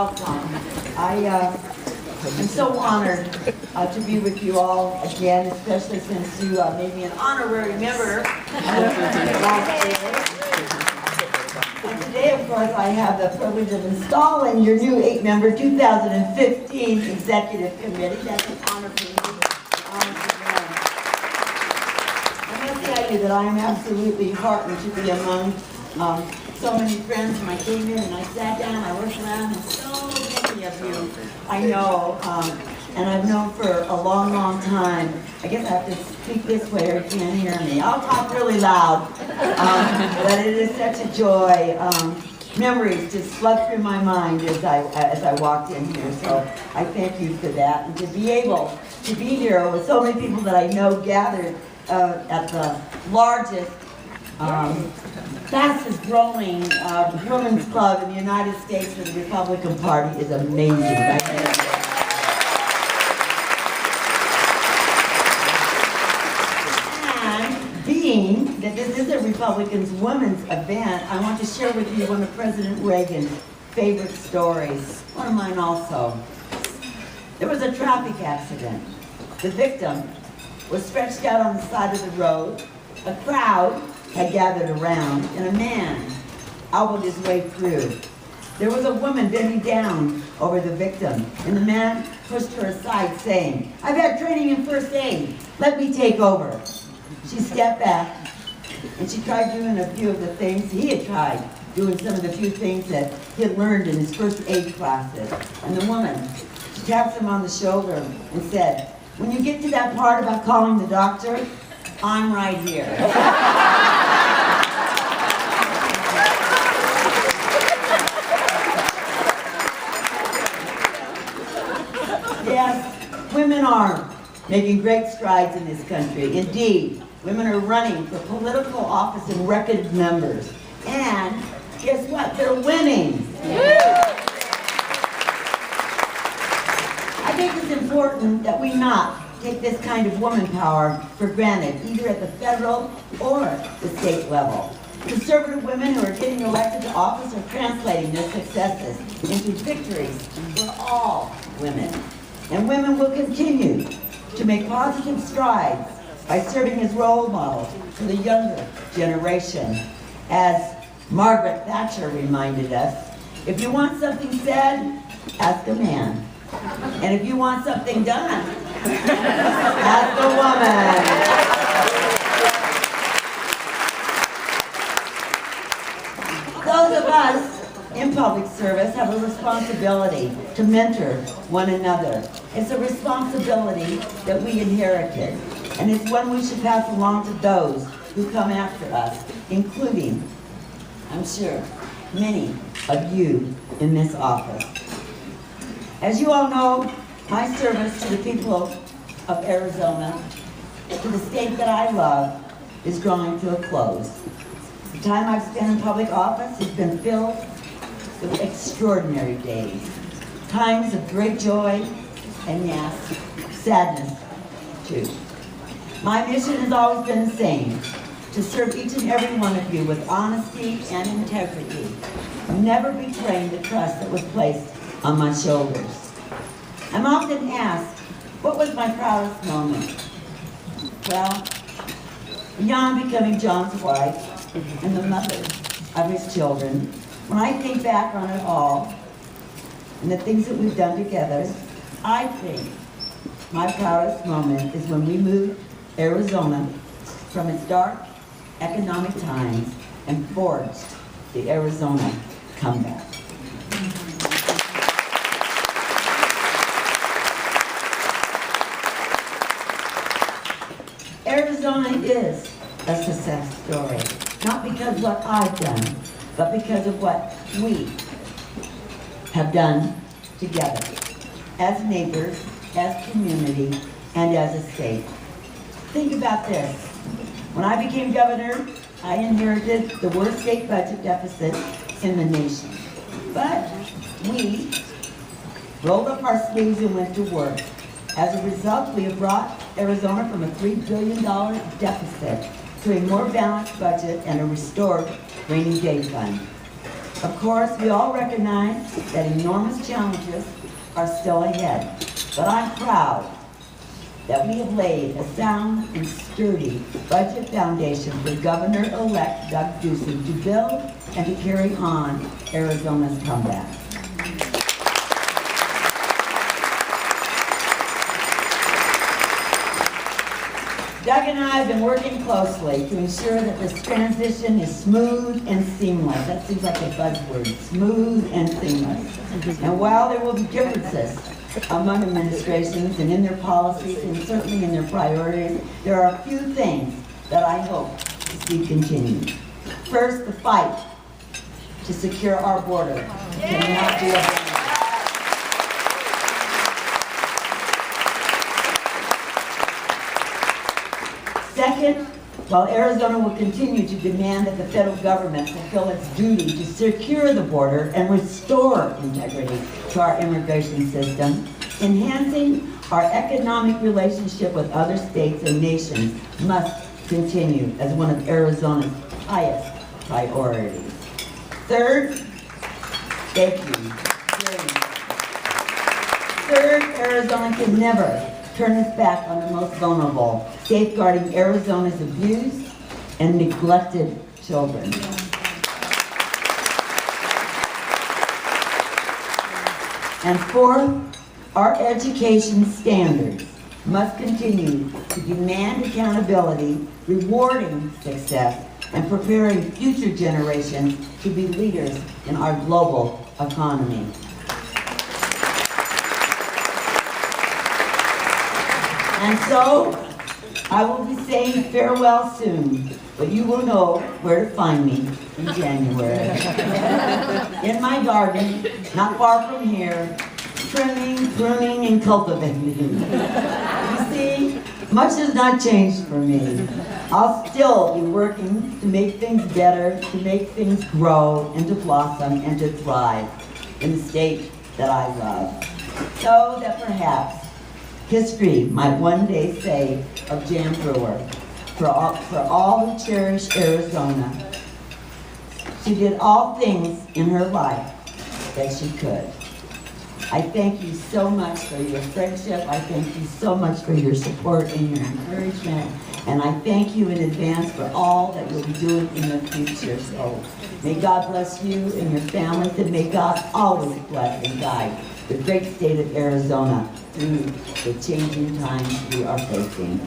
welcome. I'm so honored to be with you all again, especially since you made me an honorary member last year. And today, of course, I have the privilege of installing your new 8-member 2015 Executive Committee. That's an honor for me. I must tell you that I am absolutely heartened to be among so many friends. When I came here and I sat down, I looked around, and so many of you I know, and I've known for a long, long time. I guess I have to speak this way or you can't hear me. I'll talk really loud, but it is such a joy. Memories just flood through my mind as I walked in here, so I thank you for that. And to be able to be here with so many people that I know gathered at the largest, fastest growing women's club in the United States for the Republican Party is amazing. And being that this is a Republicans women's event, I want to share with you one of President Reagan's favorite stories, one of mine also. There was a traffic accident. The victim was stretched out on the side of the road. A crowd had gathered around, and a man elbowed his way through. There was a woman bending down over the victim, and the man pushed her aside, saying, "I've had training in first aid. Let me take over." She stepped back, and she tried doing a few of the things he had tried, doing some of the few things that he had learned in his first aid classes. And the woman, she tapped him on the shoulder and said, "When you get to that part about calling the doctor, I'm right here." Yes, women are making great strides in this country. Indeed, women are running for political office in record numbers. And guess what? They're winning. I think it's important that we not take this kind of woman power for granted, either at the federal or the state level. Conservative women who are getting elected to office are translating their successes into victories for all women. And women will continue to make positive strides by serving as role models for the younger generation. As Margaret Thatcher reminded us, if you want something said, ask a man. And if you want something done, ask a woman. Those of us in public service have a responsibility to mentor one another. It's a responsibility that we inherited, and it's one we should pass along to those who come after us, including, I'm sure, many of you in this office. As you all know, my service to the people of Arizona, to the state that I love, is drawing to a close. The time I've spent in public office has been filled with extraordinary days, times of great joy, and yes, sadness too. My mission has always been the same, to serve each and every one of you with honesty and integrity, never betraying the trust that was placed on my shoulders. I'm often asked, what was my proudest moment? Well, beyond becoming John's wife and the mother of his children, when I think back on it all and the things that we've done together, I think my proudest moment is when we moved Arizona from its dark economic times and forged the Arizona comeback. Arizona is a success story, not because of what I've done, but because of what we have done together, as neighbors, as community, and as a state. Think about this. When I became governor, I inherited the worst state budget deficit in the nation. But we rolled up our sleeves and went to work. As a result, we have brought Arizona from a $3 billion deficit to a more balanced budget and a restored rainy day fund. Of course, we all recognize that enormous challenges are still ahead, but I'm proud that we have laid a sound and sturdy budget foundation for Governor-elect Doug Ducey to build and to carry on Arizona's comeback. Doug and I have been working closely to ensure that this transition is smooth and seamless. That seems like a buzzword, smooth and seamless. And while there will be differences among administrations and in their policies and certainly in their priorities, there are a few things that I hope to see continued. First, the fight to secure our border cannot be abandoned. Second, while Arizona will continue to demand that the federal government fulfill its duty to secure the border and restore integrity to our immigration system, enhancing our economic relationship with other states and nations must continue as one of Arizona's highest priorities. Third, thank you. Third, Arizona can never turn its back on the most vulnerable, safeguarding Arizona's abused and neglected children. And fourth, our education standards must continue to demand accountability, rewarding success, and preparing future generations to be leaders in our global economy. And so, I will be saying farewell soon, but you will know where to find me in January. In my garden, not far from here, trimming, pruning, and cultivating. You see, much has not changed for me. I'll still be working to make things better, to make things grow, and to blossom, and to thrive in the state that I love. So that perhaps history might one day say of Jan Brewer, for all who cherish Arizona, she did all things in her life that she could. I thank you so much for your friendship. I thank you so much for your support and your encouragement. And I thank you in advance for all that you'll be doing in the future. So may God bless you and your families, and may God always bless and guide the great state of Arizona through the changing times we are facing.